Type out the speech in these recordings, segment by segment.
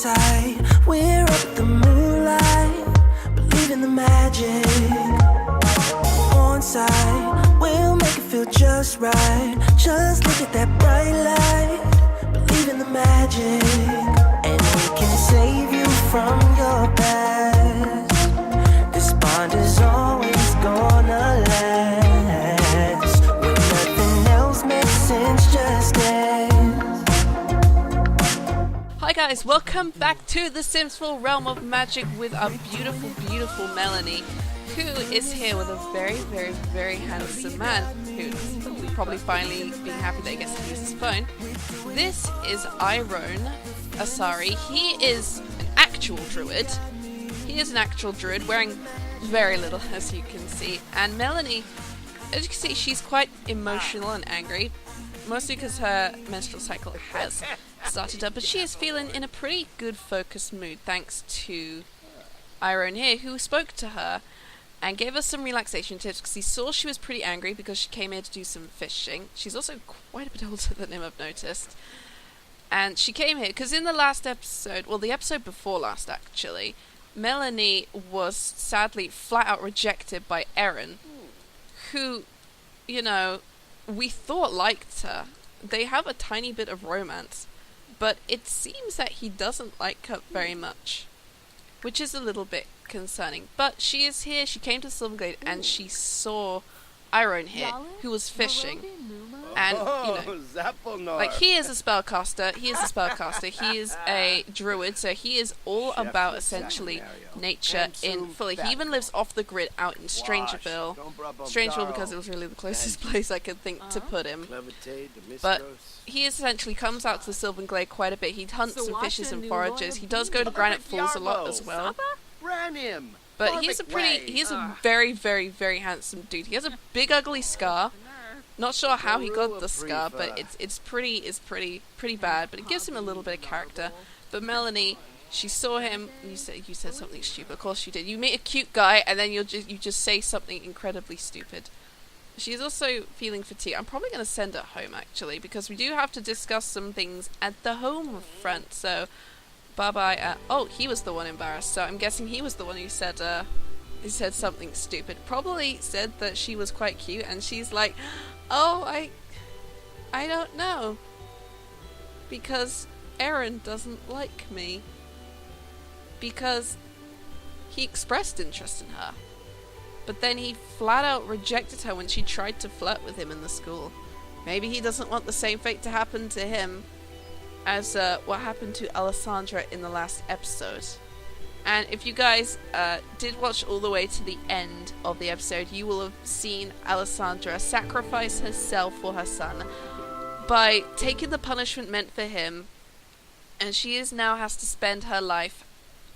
side, we're up the moonlight, believe in the magic. On side, we'll make it feel just right. Just look at that bright light, believe in the magic. And we can save you from your past. This bond is always gonna last. When nothing else makes sense, just dance. Hi guys, welcome back to the Simsful Realm of Magic with our beautiful, beautiful Melanie, who is here with a very, very, very handsome man who's probably finally being happy that he gets to use his phone. This is Aaron Asari. He is an actual druid. He is an actual druid wearing very little, as you can see. And Melanie, as you can see, she's quite emotional and angry, mostly because her menstrual cycle has started up, but she is feeling in a pretty good focused mood thanks to Aaron here, who spoke to her and gave us some relaxation tips because he saw she was pretty angry because she came here to do some fishing. She's also quite a bit older than him, I've noticed. And she came here because in the last episode, well, the episode before last actually, Melanie was sadly flat out rejected by Aaron, who, you know, we thought liked her. They have a tiny bit of romance, but it seems that he doesn't like her very much, which is a little bit concerning. But she is here, she came to Sylvan and she saw Aaron here, who was fishing. And, you know, like, he is a spellcaster, he is a druid, so he is all about, essentially, nature in fully. He even lives off the grid out in Strangerville. Strangerville because it was really the closest place I could think to put him. But he essentially comes out to the Sylvan Glade quite a bit. He hunts and fishes and forages. He does go to Granite Falls a lot as well. But he's a very, very, very handsome dude. He has a big ugly scar. Not sure how he got the scar, but it's pretty bad. But it gives him a little bit of character. But Melanie, she saw him. You said something stupid. Of course you did. You meet a cute guy, and then you just say something incredibly stupid. She's also feeling fatigued. I'm probably going to send her home actually, because we do have to discuss some things at the home front. So, bye bye. Oh, he was the one embarrassed. So I'm guessing he was the one who said something stupid. Probably said that she was quite cute, and she's like, oh, I don't know, because Aaron doesn't like me, because he expressed interest in her, but then he flat out rejected her when she tried to flirt with him in the school. Maybe he doesn't want the same fate to happen to him as what happened to Alessandra in the last episode. And if you guys did watch all the way to the end of the episode, you will have seen Alessandra sacrifice herself for her son by taking the punishment meant for him, and she now has to spend her life,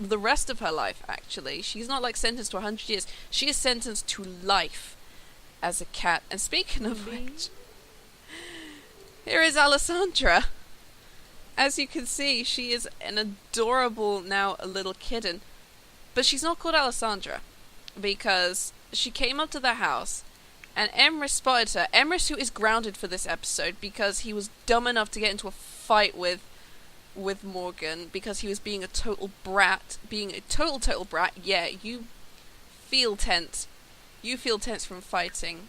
the rest of her life actually. She's not like sentenced to 100 years. She is sentenced to life as a cat. And speaking of which, here is Alessandra. As you can see, she is an adorable, now a little kitten. But she's not called Alessandra, because she came up to the house, and Emrys spotted her. Emrys, who is grounded for this episode, because he was dumb enough to get into a fight with Morgan, because he was being a total brat. Being a total brat, yeah, you feel tense. You feel tense from fighting.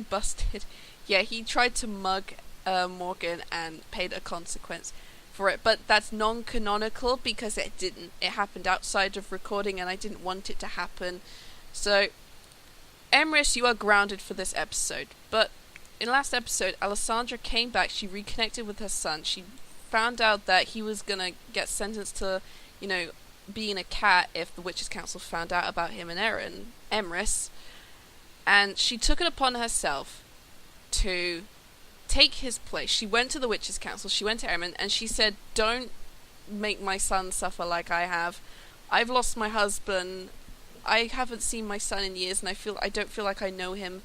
Busted. Yeah, he tried to mug Morgan and paid a consequence for it, but that's non-canonical because it happened outside of recording and I didn't want it to happen. So Emrys, you are grounded for this episode. But in last episode, Alessandra came back, she reconnected with her son, she found out that he was gonna get sentenced to, you know, being a cat if the Witches' Council found out about him and Emrys, and she took it upon herself to take his place. She went to the Witches' Council, she went to Aaron, and she said, don't make my son suffer like I have. I've lost my husband. I haven't seen my son in years, and I don't feel like I know him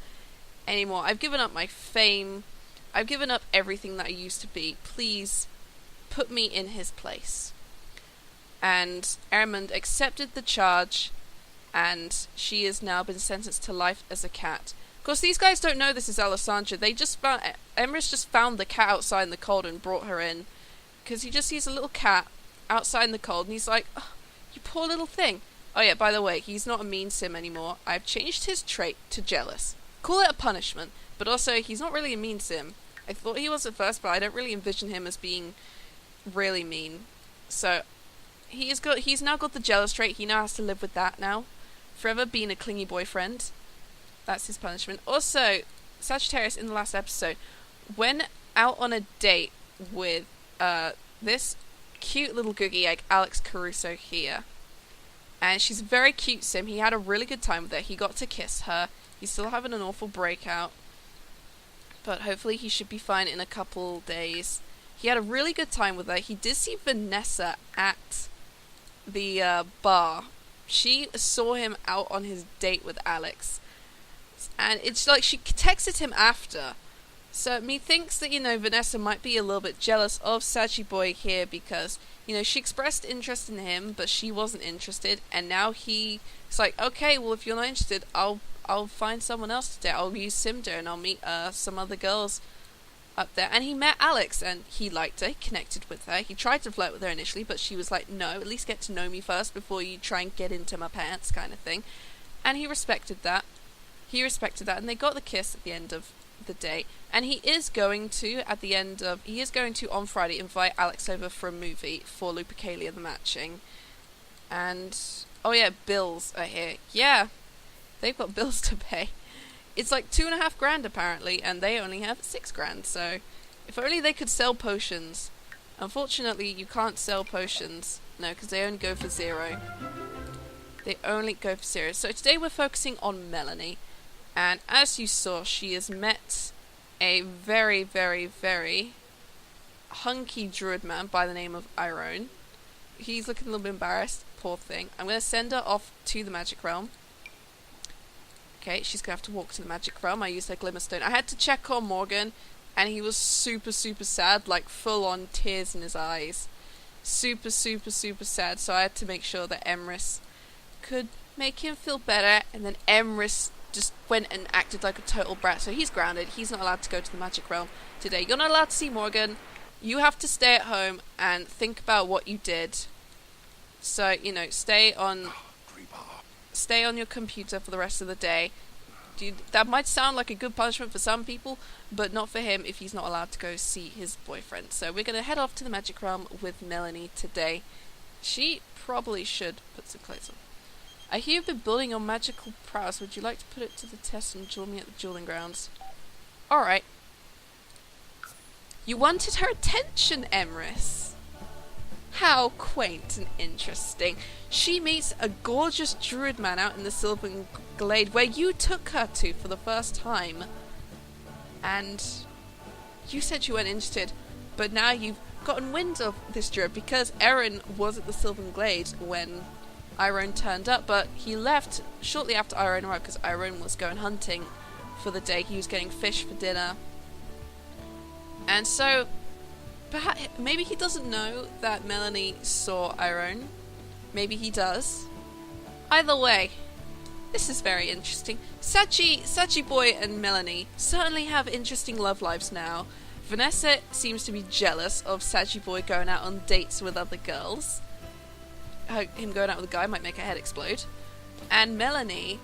anymore. I've given up my fame. I've given up everything that I used to be. Please put me in his place. And Aaron accepted the charge, and she has now been sentenced to life as a cat. Of course, these guys don't know this is Alessandra. Emrys just found the cat outside in the cold and brought her in, because he just sees a little cat outside in the cold, and he's like, oh, you poor little thing. Oh yeah, by the way, he's not a mean sim anymore. I've changed his trait to jealous. Call it a punishment, but also he's not really a mean sim. I thought he was at first, but I don't really envision him as being really mean. So he's now got the jealous trait. He now has to live with that now. Forever being a clingy boyfriend. That's his punishment. Also, Sagittarius in the last episode, when out on a date with this cute little googie like Alex Caruso here. And she's a very cute sim. He had a really good time with her. He got to kiss her. He's still having an awful breakout. But hopefully he should be fine in a couple days. He had a really good time with her. He did see Vanessa at the bar. She saw him out on his date with Alex. And it's like she texted him after. So methinks that, Vanessa might be a little bit jealous of Saggy Boy here because, she expressed interest in him, but she wasn't interested. And now he's like, okay, well, if you're not interested, I'll find someone else to date. I'll use Cinder and I'll meet some other girls up there. And he met Alex and he liked her. He connected with her. He tried to flirt with her initially, but she was like, no, at least get to know me first before you try and get into my pants kind of thing. And he respected that. And they got the kiss at the end of the day. And he is going to on Friday invite Alex over for a movie for Lupercalia the Matching. And oh yeah, bills are here. Yeah, they've got bills to pay. It's like $2,500 apparently, and they only have $6,000. So if only they could sell potions. Unfortunately, you can't sell potions. No, because they only go for 0. So today we're focusing on Melanie. And as you saw, she has met a very, very, very hunky druid man by the name of Aaron. He's looking a little bit embarrassed. Poor thing. I'm going to send her off to the magic realm. Okay, she's going to have to walk to the magic realm. I used her glimmerstone. I had to check on Morgan, and he was super, super sad. Like, full-on tears in his eyes. Super, super, super sad. So I had to make sure that Emrys could make him feel better. And then Emrys just went and acted like a total brat. So he's grounded. He's not allowed to go to the magic realm today. You're not allowed to see Morgan. You have to stay at home and think about what you did. So, stay on your computer for the rest of the day. That might sound like a good punishment for some people, but not for him if he's not allowed to go see his boyfriend. So we're going to head off to the magic realm with Melanie today. She probably should put some clothes on. I hear you've been building your magical prowess. Would you like to put it to the test and join me at the dueling grounds? Alright. You wanted her attention, Emrys. How quaint and interesting. She meets a gorgeous druid man out in the Sylvan glade where you took her to for the first time. And you said you weren't interested, but now you've gotten wind of this druid because Aaron was at the Sylvan glade when Aaron turned up, but he left shortly after Aaron arrived because Aaron was going hunting for the day. He was getting fish for dinner. And so, perhaps, maybe he doesn't know that Melanie saw Aaron. Maybe he does. Either way, this is very interesting. Sachi Boy and Melanie certainly have interesting love lives now. Vanessa seems to be jealous of Sachi Boy going out on dates with other girls. Him going out with a guy might make her head explode. And Melanie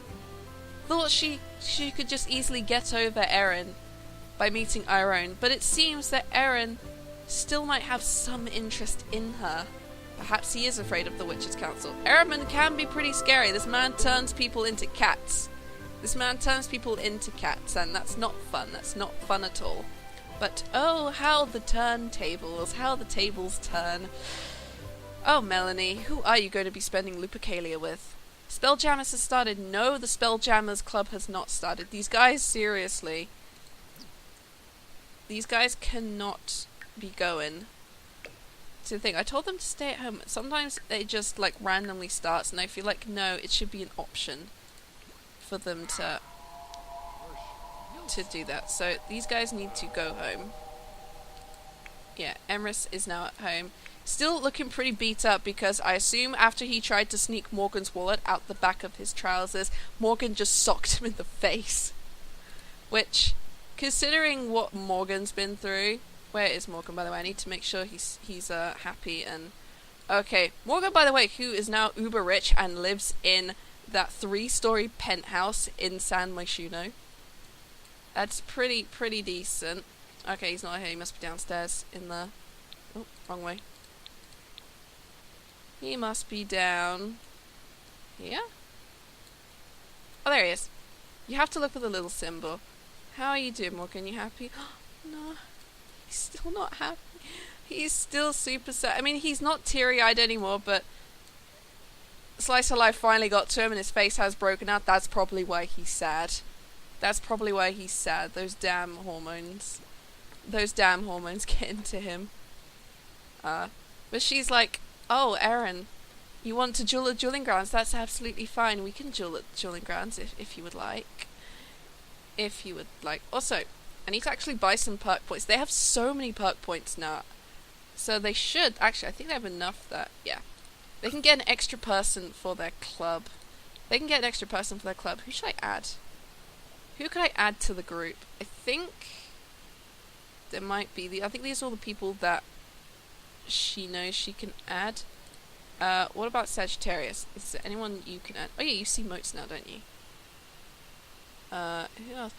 thought she could just easily get over Aaron by meeting Aaron, but it seems that Aaron still might have some interest in her. Perhaps he is afraid of the Witches' Council. Aaron can be pretty scary. This man turns people into cats. And that's not fun. That's not fun at all. But oh, how the tables turn. Oh, Melanie, who are you going to be spending Lupercalia with? Spelljammers has started. No, the Spelljammers Club has not started. These guys, seriously. These guys cannot be going to the thing. I told them to stay at home. Sometimes it just, randomly starts, and I feel like, no, it should be an option for them to do that. So, these guys need to go home. Yeah, Emrys is now at home. Still looking pretty beat up because I assume after he tried to sneak Morgan's wallet out the back of his trousers, Morgan just socked him in the face. Which, considering what Morgan's been through, Where is Morgan, by the way? I need to make sure he's happy and... Okay, Morgan, by the way, who is now uber rich and lives in that 3-story penthouse in San Myshuno. That's pretty decent. Okay, he's not here. He must be downstairs in the... Oh, wrong way. He must be down here. Oh, there he is. You have to look for the little symbol. How are you doing, Morgan? You happy? No, he's still not happy. He's still super sad. I mean, he's not teary-eyed anymore, but Slice of Life finally got to him and his face has broken out. That's probably why he's sad. That's probably why he's sad. Those damn hormones. Those damn hormones get into him. But she's like, oh, Aaron, you want to duel at Dueling Grounds? That's absolutely fine. We can duel at Dueling Grounds if you would like. If you would like. Also, I need to actually buy some perk points. They have so many perk points now. So they should, actually, I think they have enough that, yeah. They can get an extra person for their club. They can get an extra person for their club. Who should I add? Who could I add to the group? I think there might be I think these are all the people that she knows she can add. What about Sagittarius? Is there anyone you can add? Oh yeah, you see motes now, don't you? Who else?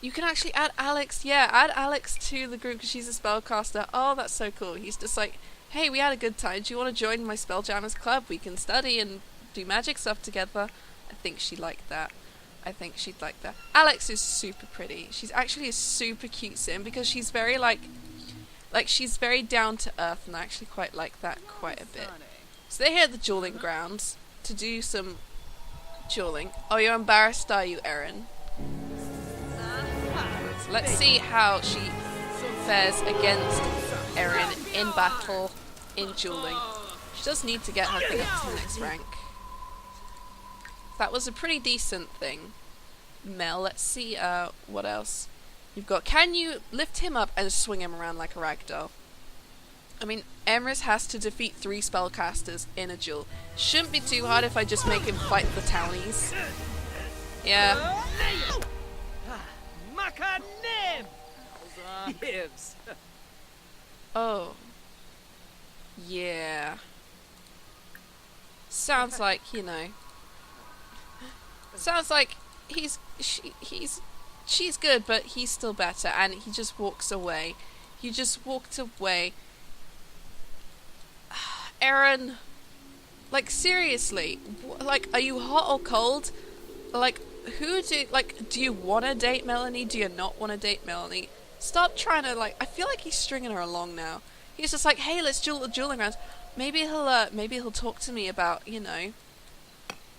You can actually add Alex. Yeah, add Alex to the group because she's a spellcaster. Oh, that's so cool. He's just like, hey, we had a good time. Do you want to join my Spelljammers club? We can study and do magic stuff together. I think she'd like that. I think she'd like that. Alex is super pretty. She's actually a super cute sim because she's very like she's very down to earth, and I actually quite like that quite a bit. So they're here at the Dueling Grounds to do some dueling. Oh, you're embarrassed, are you, Aaron? So let's see how she fares against Aaron in battle, in dueling. She does need to get her thing up to the next rank. That was a pretty decent thing. Mel, let's see what else you've got. Can you lift him up and swing him around like a ragdoll? I mean, Emrys has to defeat 3 spellcasters in a duel. Shouldn't be too hard if I just make him fight the townies. Yeah. Oh. Yeah. Sounds like, you know. Sounds like she's good, but he's still better, and he just walks away. He just walked away. Aaron, like seriously, like are you hot or cold? Like do you want to date Melanie? Do you not want to date Melanie? Stop trying to I feel like he's stringing her along now. He's just like, hey, let's duel at Dueling Grounds. Maybe he'll talk to me about, you know,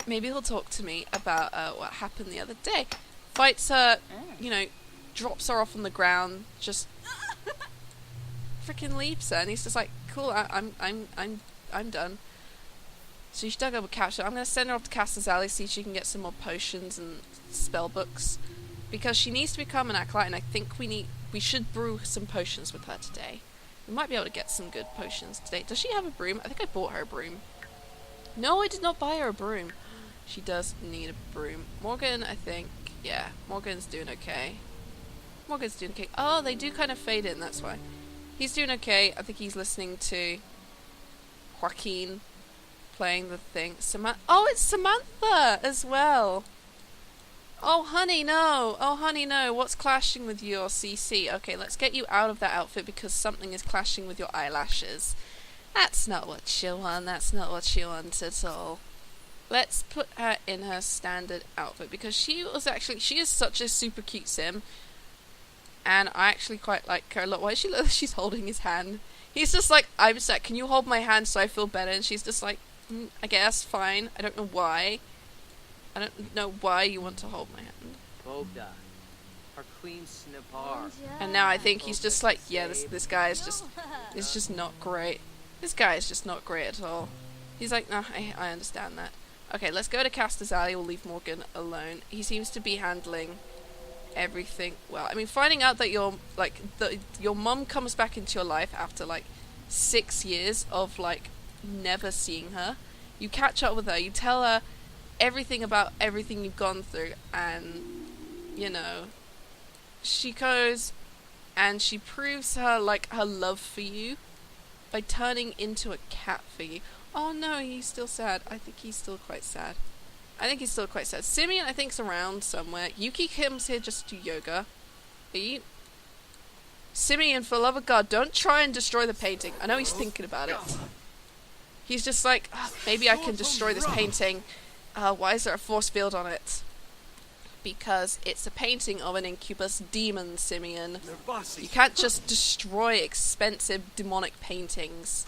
maybe he'll talk to me about what happened the other day. Fights her, you know, drops her off on the ground, just freaking leaves her, and he's just like, cool, I'm done. So she dug up a couch. I'm gonna send her off to Caster's Alley, see if she can get some more potions and spell books, because she needs to become an acolyte, and I think we should brew some potions with her today. We might be able to get some good potions today. Does she have a broom? I think I bought her a broom. No, I did not buy her a broom. She does need a broom. Morgan, I think, yeah, Morgan's doing okay. Morgan's doing okay. Oh, they do kind of fade in, that's why. He's doing okay. I think he's listening to Joaquin playing the thing. Oh, it's Samantha as well. Oh, honey, no. Oh, honey, no. What's clashing with your CC? Okay, let's get you out of that outfit because something is clashing with your eyelashes. That's not what you want. That's not what you want at all. Let's put her in her standard outfit because she is such a super cute sim. And I actually quite like her a lot. Why is she's holding his hand? He's just like, I'm sad. Can you hold my hand so I feel better? And she's just like, I guess, fine. I don't know why. I don't know why you want to hold my hand. Bogda, our queen Snipar. And now I think he's just like, yeah, this guy is just not great. This guy is just not great at all. He's like, nah, I understand that. Okay, let's go to Caster's Alley. We'll leave Morgan alone. He seems to be handling everything well. I mean, finding out that your mom comes back into your life after 6 years of never seeing her. You catch up with her. You tell her everything about everything you've gone through, and you know, she goes and she proves her love for you by turning into a cat for you. Oh no, he's still sad. I think he's still quite sad. Simeon, I think, is around somewhere. Yuki comes here just to do yoga. Simeon, for the love of God, don't try and destroy the painting. I know he's thinking about it. He's just like, maybe I can destroy this painting. Why is there a force field on it? Because it's a painting of an incubus demon, Simeon. You can't just destroy expensive demonic paintings.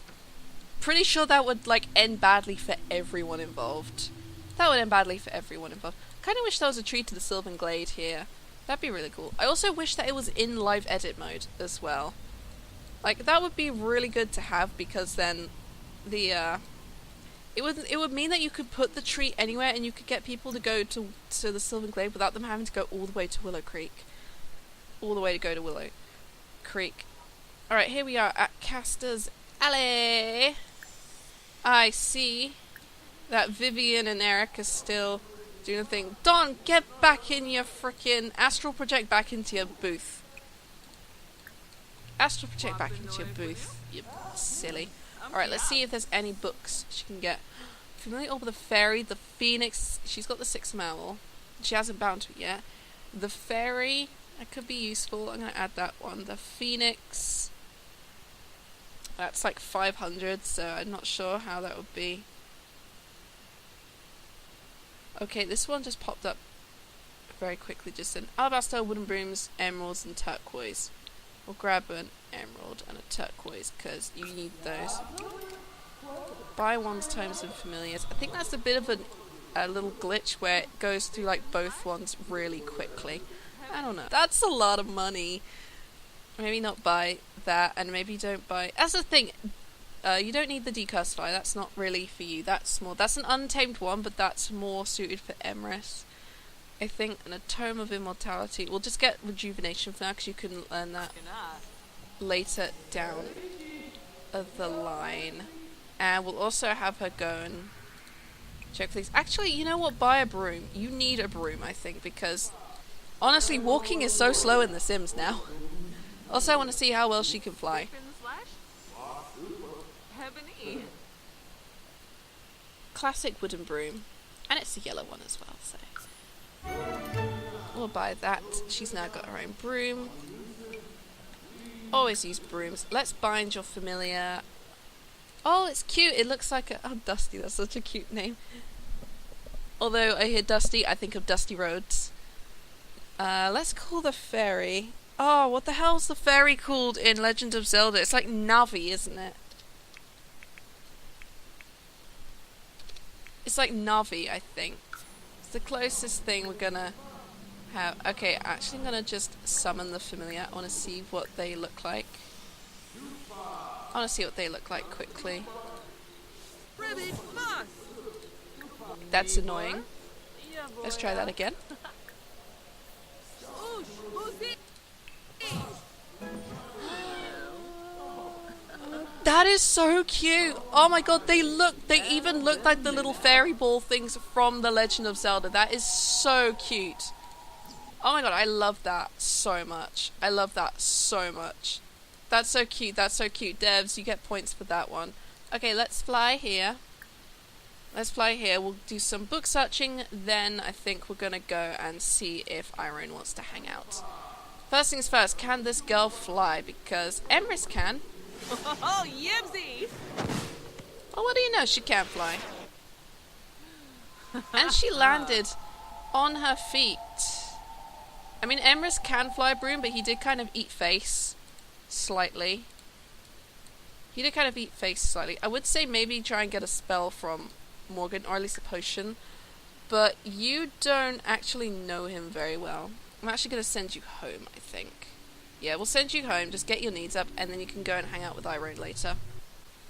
Pretty sure that would end badly for everyone involved. Kind of wish there was a tree to the Sylvan Glade here. That'd be really cool. I also wish that it was in live edit mode as well. That would be really good to have, because then it would mean that you could put the tree anywhere and you could get people to go to the Sylvan Glade without them having to go all the way to Willow Creek. Alright, here we are at Caster's Alley. I see that Vivian and Eric are still doing a thing. Don, get back in your frickin' astral project back into your booth. You silly. Alright, let's see if there's any books she can get. Familiar with the Fairy, the Phoenix. She's got the 6 Owl. She hasn't bound to it yet. The Fairy, that could be useful. I'm going to add that one. The Phoenix, that's 500, so I'm not sure how that would be. Okay, this one just popped up very quickly. Just an alabaster, wooden brooms, emeralds, and turquoise. We'll grab an emerald and a turquoise because you need those. Buy one's tomes and familiars. I think that's a bit of a little glitch where it goes through both ones really quickly. I don't know. That's a lot of money. Maybe not buy that, and maybe don't buy. That's the thing. You don't need the decursed fly. That's not really for you. That's an untamed one, but that's more suited for Emrys, I think. And a tome of immortality. We'll just get rejuvenation for now, because you can learn that later down the line. And we'll also have her go and check for these. Actually, you know what? Buy a broom. You need a broom, I think, because honestly, walking is so slow in The Sims now. Also, I want to see how well she can fly. Classic wooden broom, and it's a yellow one as well, so we'll buy that. She's now got her own broom. Always use brooms. Let's bind your familiar. Oh, it's cute. It looks like Dusty. That's such a cute name. Although I hear Dusty, I think of Dusty Roads. Let's call the fairy. Oh, what the hell's the fairy called in Legend of Zelda? It's like Navi, isn't it? It's like Navi, I think. It's the closest thing we're gonna have. Okay, actually I'm gonna just summon the familiar. I wanna see what they look like. Quickly. That's annoying. Let's try that again. That is so cute. Oh my god, they even look like the little fairy ball things from The Legend of Zelda. That is so cute. Oh my god, I love that so much. That's so cute. Devs, you get points for that one. Okay, let's fly here. We'll do some book searching. Then I think we're gonna go and see if Irene wants to hang out. First things first, can this girl fly? Because Emrys can. Oh, Yibsy! Well, what do you know? She can fly. And she landed on her feet. I mean, Emrys can fly broom, but he did kind of eat face slightly. I would say maybe try and get a spell from Morgan, or at least a potion. But you don't actually know him very well. I'm actually going to send you home, I think. Yeah, we'll send you home, just get your needs up, and then you can go and hang out with Irene later.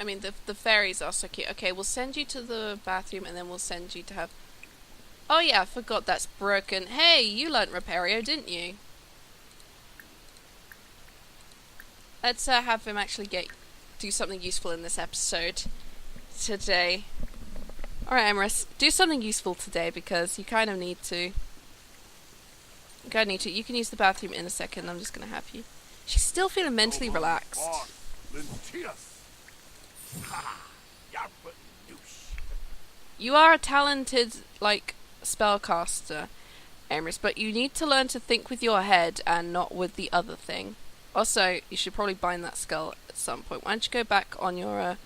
I mean, the fairies are so cute. Okay, we'll send you to the bathroom, and then we'll send you to have... Oh yeah, I forgot that's broken. Hey, you learnt Repario, didn't you? Let's have him actually do something useful in this episode today. Alright, Emrys, do something useful today, because you kind of need to. You can use the bathroom in a second. I'm just going to have you She's still feeling mentally relaxed. You are a talented, like, spellcaster, Emrys, but you need to learn to think with your head and not with the other thing. Also, you should probably bind that skull at some point. Why don't you go back on your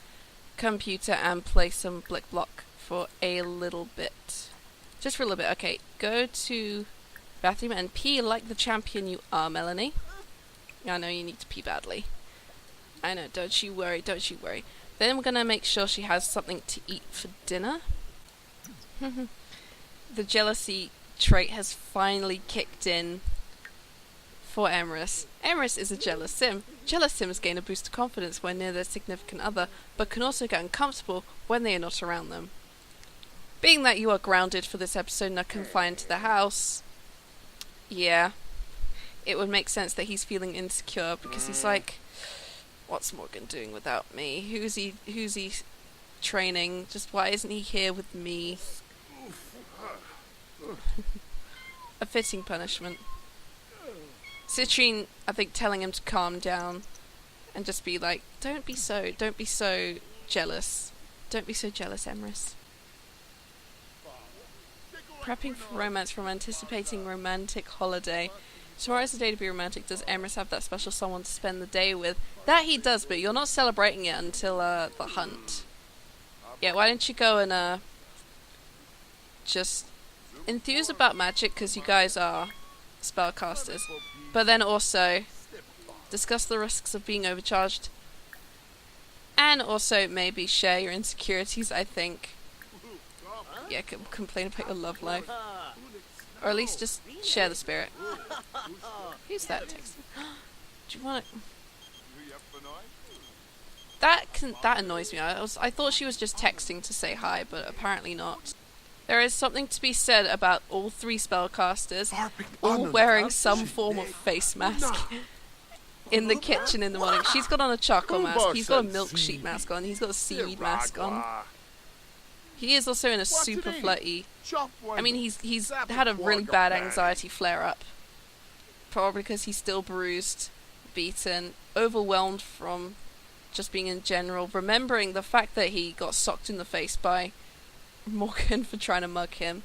computer and play some Blick Block for a little bit. Just for a little bit. Okay, go to bathroom and pee like the champion you are, Melanie. I know you need to pee badly. I know, don't you worry, don't you worry. Then we're gonna make sure she has something to eat for dinner. The jealousy trait has finally kicked in for Emrys. Emrys is a jealous sim. Jealous sims gain a boost of confidence when near their significant other, but can also get uncomfortable when they are not around them. Being that you are grounded for this episode and are confined to the house, yeah, it would make sense that he's feeling insecure because he's like, what's Morgan doing without me? Who's he training? Just why isn't he here with me? A fitting punishment. Citrine, I think, telling him to calm down and just be like, don't be so jealous. Don't be so jealous, Emrys. Prepping for romance from anticipating romantic holiday. Tomorrow's the day to be romantic. Does Emrys have that special someone to spend the day with? That he does, but you're not celebrating it until the hunt. Yeah, why don't you go and just enthuse about magic, because you guys are spellcasters, but then also discuss the risks of being overcharged, and also maybe share your insecurities. I think, yeah, complain about your love life, or at least just share the spirit. Who's that text? Do you want to? That annoys me. I thought she was just texting to say hi, but apparently not. There is something to be said about all three spellcasters all wearing some form of face mask in the kitchen in the morning. She's got on a charcoal mask, he's got a milk sheet mask on, he's got a seaweed mask on. He is also in a super flirty... I mean, he's had a really bad anxiety flare-up. Probably because he's still bruised, beaten, overwhelmed from just being in general, remembering the fact that he got socked in the face by Morgan for trying to mug him,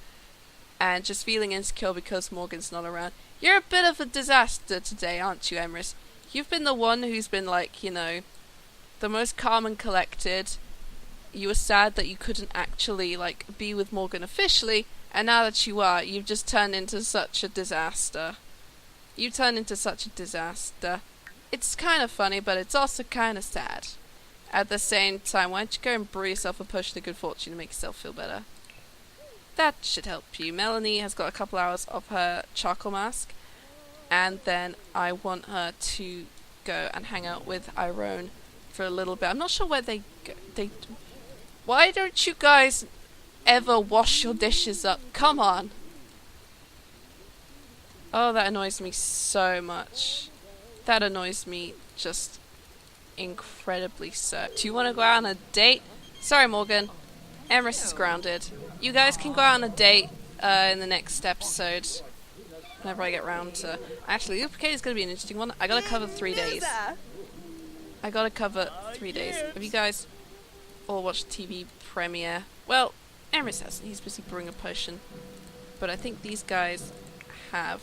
and just feeling insecure because Morgan's not around. You're a bit of a disaster today, aren't you, Emrys? You've been the one who's been, like, you know, the most calm and collected. You were sad that you couldn't actually, like, be with Morgan officially, and now that you are, you've just turned into such a disaster. You turned into such a disaster. It's kind of funny, but it's also kind of sad. At the same time, why don't you go and brew yourself a potion of good fortune to make yourself feel better? That should help you. Melanie has got a couple hours of her charcoal mask, and then I want her to go and hang out with Aaron for a little bit. I'm not sure where they go. Why don't you guys ever wash your dishes up? Come on. Oh, that annoys me so much. That annoys me just incredibly so. Do you want to go out on a date? Sorry, Morgan. Emrys is grounded. You guys can go out on a date in the next episode. Whenever I get round to... Actually, Duplicate is going to be an interesting one. I got to cover 3 days. I got to cover 3 days. Have you guys all watched TV premiere? Well, Emrys hasn't. He's busy brewing a potion. But I think these guys have...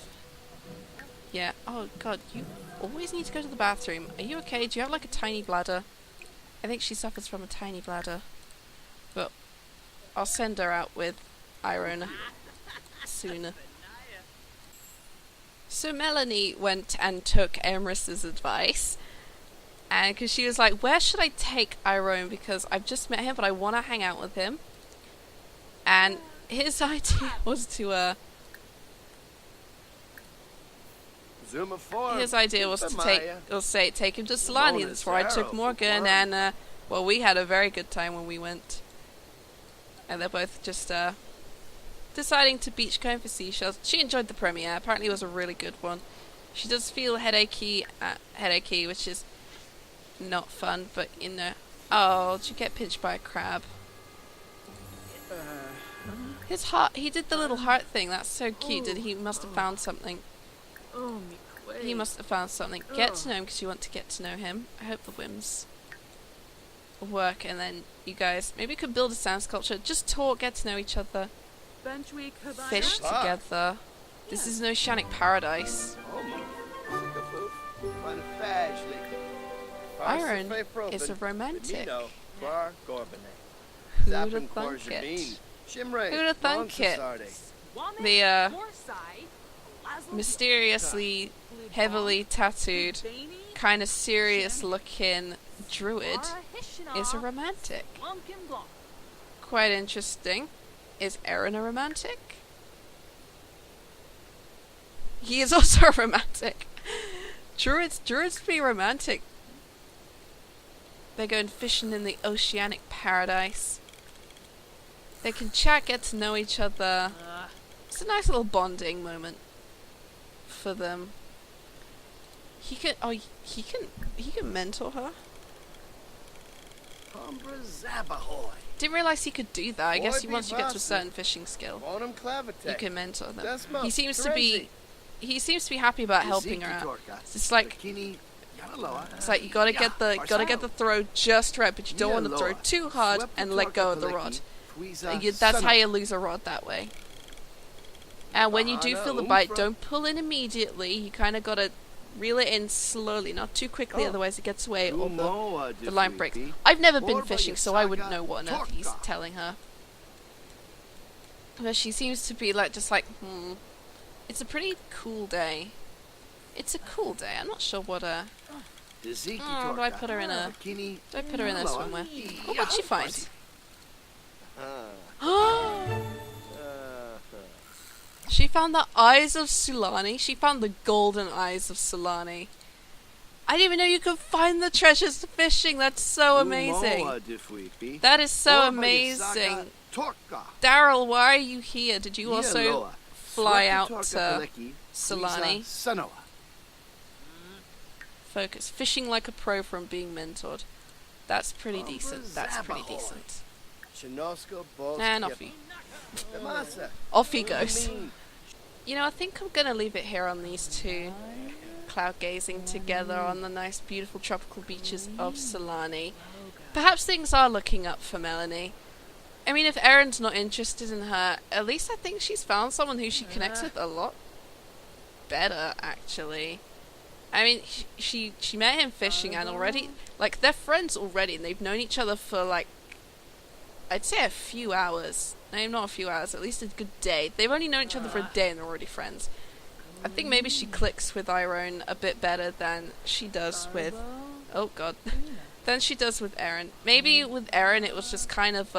Yeah. Oh, God. You always need to go to the bathroom. Are you okay? Do you have, like, a tiny bladder? I think she suffers from a tiny bladder. But I'll send her out with Aaron soon. So Melanie went and took Emrys's advice, and because she was like, where should I take Aaron, because I've just met him but I want to hang out with him. And his idea was to take him to Solani. That's where I took Morgan, and well, we had a very good time when we went. And they're both just deciding to beach comb for seashells. She enjoyed the premiere. Apparently it was a really good one. She does feel headachy, which is not fun, but you know. Oh, did you get pinched by a crab? His heart, he did the little heart thing. That's so cute. He must have found something. He must have found something. Get to know him because you want to get to know him. I hope the whims work, and then you guys maybe could build a sand sculpture. Just talk, get to know each other, fish together. This is an oceanic paradise. Aaron is a romantic. Who'd have thunk it? Who'd have thunk it? The mysteriously heavily tattooed, kind of serious looking druid is a romantic. Quite interesting. Is Aaron a romantic? He is also a romantic. Druids be romantic. They're going fishing in the oceanic paradise. They can chat, get to know each other. It's a nice little bonding moment for them. He can mentor her. Didn't realize he could do that. I guess once you get to a certain fishing skill, you can mentor them. He seems to be happy about helping her out. It's like you gotta get the throw just right, but you don't want to throw too hard and let go of the rod. That's how you lose a rod that way. And when you do feel the bite, don't pull in immediately. You kind of gotta reel it in slowly, not too quickly, otherwise it gets away or the line breaks. I've never been fishing, so I wouldn't know what on earth he's telling her. But she seems to be just like, It's a pretty cool day. It's a cool day. I'm not sure what do I put her in a swimwear? Oh, what'd she find? She found the eyes of Sulani. She found the golden eyes of Sulani. I didn't even know you could find the treasures fishing. That's so amazing. That is so amazing. Daryl, why are you here? Did you also fly out to Sulani? Focus. Fishing like a pro from being mentored. That's pretty decent. That's pretty decent. And off he goes. You know, I think I'm gonna leave it here on these two cloud gazing together on the nice beautiful tropical beaches of Sulani. Perhaps things are looking up for Melanie. I mean, if Aaron's not interested in her, at least I think she's found someone who she connects with a lot better, actually. I mean, she met him fishing, and already, they're friends already, and they've known each other for, I'd say a few hours. No, not a few hours, at least a good day. They've only known each other for a day and they're already friends. I think maybe she clicks with Aaron a bit better than she does with... Oh, God. than she does with Aaron. Maybe with Aaron it was just kind of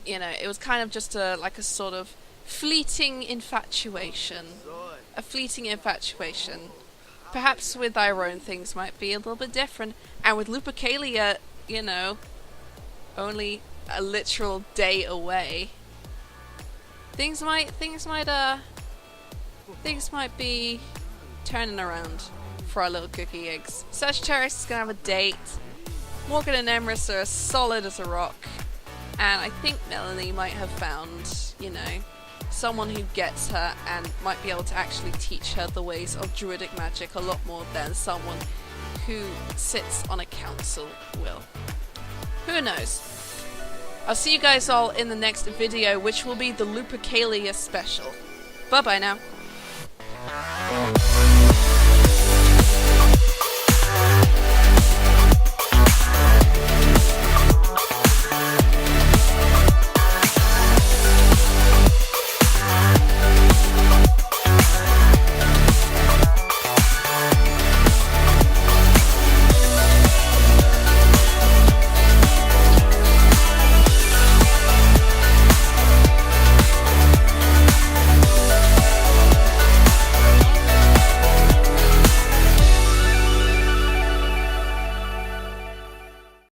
it was kind of just a sort of fleeting infatuation. A fleeting infatuation. Perhaps with Aaron things might be a little bit different. And with Lupercalia, only a literal day away, things might be turning around for our little cookie eggs. Sagittarius is gonna have a date. Morgan and Emrys are as solid as a rock, and I think Melanie might have found, someone who gets her and might be able to actually teach her the ways of druidic magic a lot more than someone who sits on a council will. Who knows? I'll see you guys all in the next video, which will be the Lupercalia special. Bye bye now.